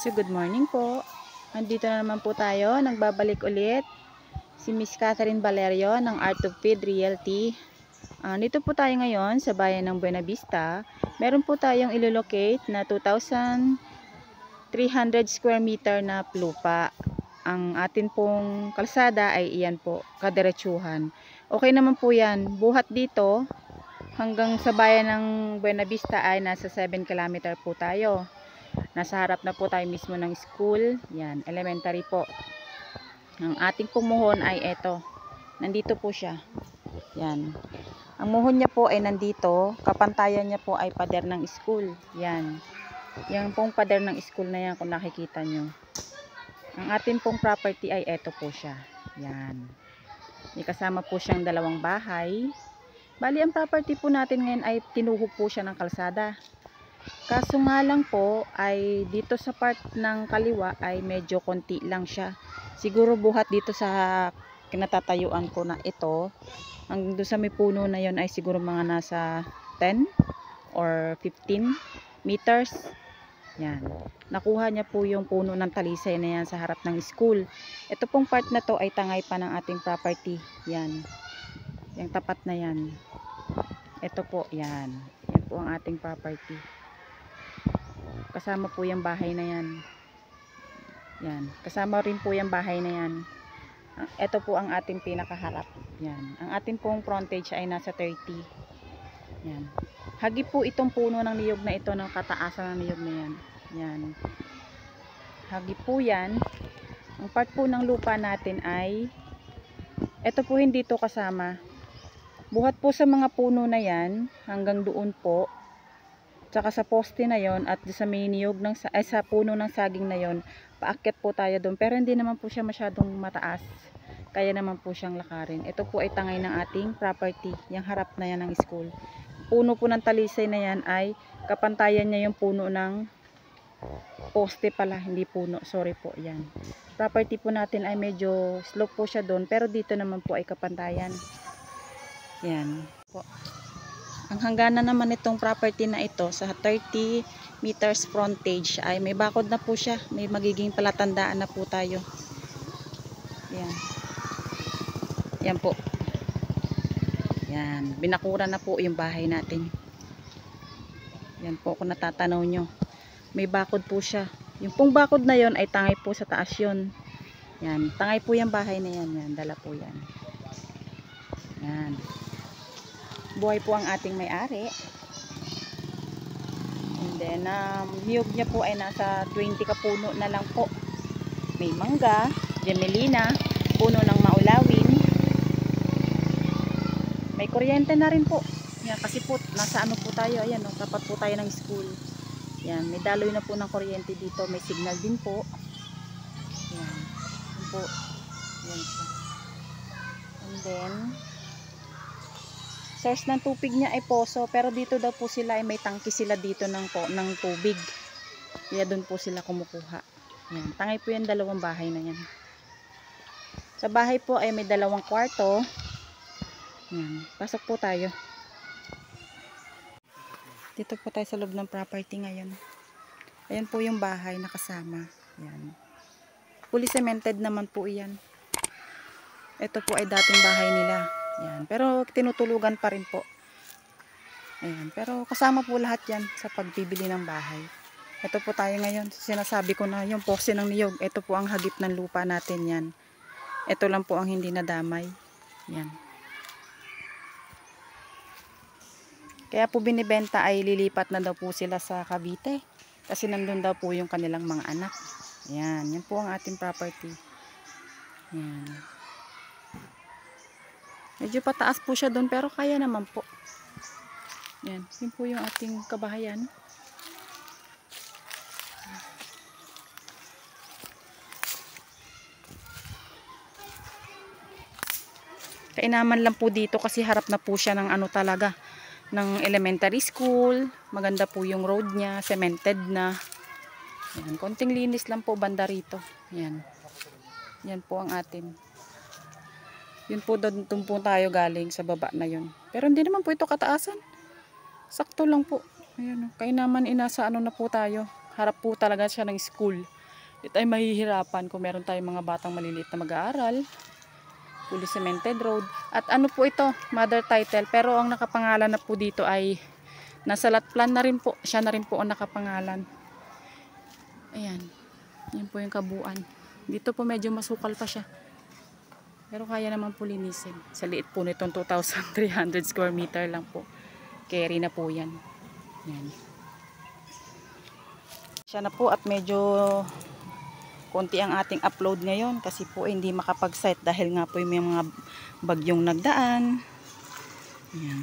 So good morning po. Nandito na naman po tayo, nagbabalik ulit si Miss Catherine Valerio ng Art of Feed Realty. Dito po tayo ngayon sa bayan ng Buena Vista. Meron po tayong ilolocate na 2,300 square meter na lupa. Ang atin pong kalsada ay iyan po, kadiretsuhan. Okay naman po yan. Buhat dito hanggang sa bayan ng Buena Vista ay nasa 7 km po tayo. Nasa harap na po tayo mismo ng school. Yan, elementary po. Ang ating pumuhon ay eto. Nandito po siya. Yan. Ang muhon niya po ay nandito. Kapantayan niya po ay pader ng school. Yan. Yan pong pader ng school na yan kung nakikita nyo. Ang ating pong property ay eto po siya. Yan. May kasama po siyang dalawang bahay. Bali, ang property po natin ngayon ay tinuhog po siya ng kalsada. Kaso nga lang po ay dito sa part ng kaliwa ay medyo konti lang siya. Siguro buhat dito sa kinatatayuan ko na ito. Ang doon sa may puno na yon ay siguro mga nasa 10 or 15 meters. Yan. Nakuha niya po yung puno ng talisay na yan sa harap ng school. Ito pong part na to ay tangay pa ng ating property. Yan. Yung tapat na yan. Ito po, yan. Yan po ang ating property. Kasama po yung bahay na yan. Yan. Kasama rin po yung bahay na yan. Ito po ang ating pinakaharap. Yan. Ang ating pong frontage ay nasa 30. Yan. Hagip po itong puno ng niyog na ito, ng kataasan ng niyog na yan. Yan. Hagip po yan. Ang part po ng lupa natin ay ito po, hindi to kasama. Buhat po sa mga puno na yan hanggang doon po. Tsaka sa poste na yon at sa may niyog ng sa puno ng saging na yon, paakyat po tayo doon. Pero hindi naman po siya masyadong mataas. Kaya naman po siyang lakarin. Ito po ay tangay ng ating property. Yung harap na yan ng school. Puno po ng talisay na yan ay kapantayan niya yung puno ng poste pala. Hindi puno. Sorry po. Yan. Property po natin ay medyo slope po siya doon. Pero dito naman po ay kapantayan. Yan po. Ang hangganan naman itong property na ito sa 30 meters frontage ay may bakod na po siya. May magiging palatandaan na po tayo. Yan. Yan po. Yan. Binakura na po yung bahay natin. Yan po kung natatanaw nyo. May bakod po siya. Yung pong bakod na yon ay tangay po sa taas yun. Yan. Tangay po yung bahay na yan. Yan. Dala po yan. Yan. Buhay po ang ating may-ari. And then, niyog niya po ay nasa 20 kapuno na lang po. May mangga, gemelina, puno ng maulawin. May kuryente na rin po. Yan, kasi po, nasa ano po tayo, ayan, no, tapat po tayo ng school. Yan, may daloy na po ng kuryente dito. May signal din po. Yan, yan po. Yan siya. And then, source ng tubig niya ay poso, pero dito daw po sila ay may tangki sila dito ng tubig. Kaya doon po sila kumukuha. Yan. Tangay po yung dalawang bahay na yan. Sa bahay po ay may dalawang kwarto. Yan. Pasok po tayo. Dito po tayo sa loob ng property ngayon. Ayan po yung bahay na kasama. Yan. Fully cemented naman po iyan. Ito po ay dating bahay nila. Yan. Pero tinutulugan pa rin po. Ayan. Pero kasama po lahat yan sa pagbibili ng bahay. Ito po tayo ngayon. Sinasabi ko na yung poste ng niyog. Ito po ang hagip ng lupa natin yan. Ito lang po ang hindi nadamay. Yan. Kaya po binibenta ay lilipat na daw po sila sa Cavite. Kasi nandun daw po yung kanilang mga anak. Yan. Yan po ang ating property. Yan. Medyo pataas po siya doon pero kaya naman po. Yan. Yun po yung ating kabahayan. Kainaman lang po dito kasi harap na po siya ng ano talaga. Ng elementary school. Maganda po yung road niya. Cemented na. Yan. Konting linis lang po banda rito. Yan. Yan po ang atin. Yun po doon po tayo galing sa baba na yun. Pero hindi naman po ito kataasan. Sakto lang po. Ayan o. Kaya naman inasa ano na po tayo. Harap po talaga siya ng school. Ito ay mahihirapan kung meron tayong mga batang maliliit na mag-aaral. Fully cemented road. At ano po ito, mother title. Pero ang nakapangalan na po dito ay nasa lot plan na rin po. Siya na rin po ang nakapangalan. Ayan. Yan po yung kabuuan. Dito po medyo masukal pa siya. Pero kaya naman po linisin. Sa liit po nitong 2,300 square meter lang po. Carry na po yan. Yan. Siya na po at medyo konti ang ating upload ngayon kasi po hindi makapag-site dahil nga po yung may mga bagyong nagdaan. Ayan.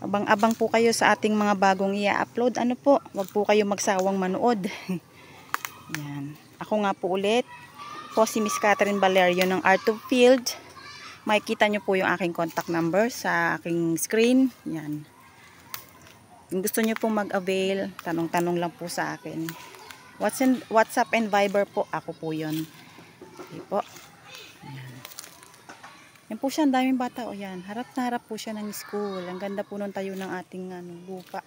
Abang-abang po kayo sa ating mga bagong i-upload. Ano po, wag po kayo magsawang manood. Ayan. Ako nga po ulit po si Miss Catherine Valerio ng Art of Field. Makikita nyo po yung aking contact number sa aking screen. Ayan. Kung gusto nyo pong mag-avail, tanong-tanong lang po sa akin. WhatsApp and Viber po. Ako po yun. Okay po. Ayan. Yan po siya. Ang daming bata. O yan. Harap na harap po siya ng school. Ang ganda po nung tayo ng ating lupa.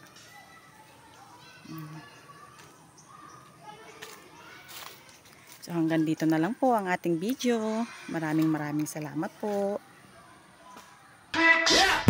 So hanggang dito na lang po ang ating video. Maraming salamat po. Yeah!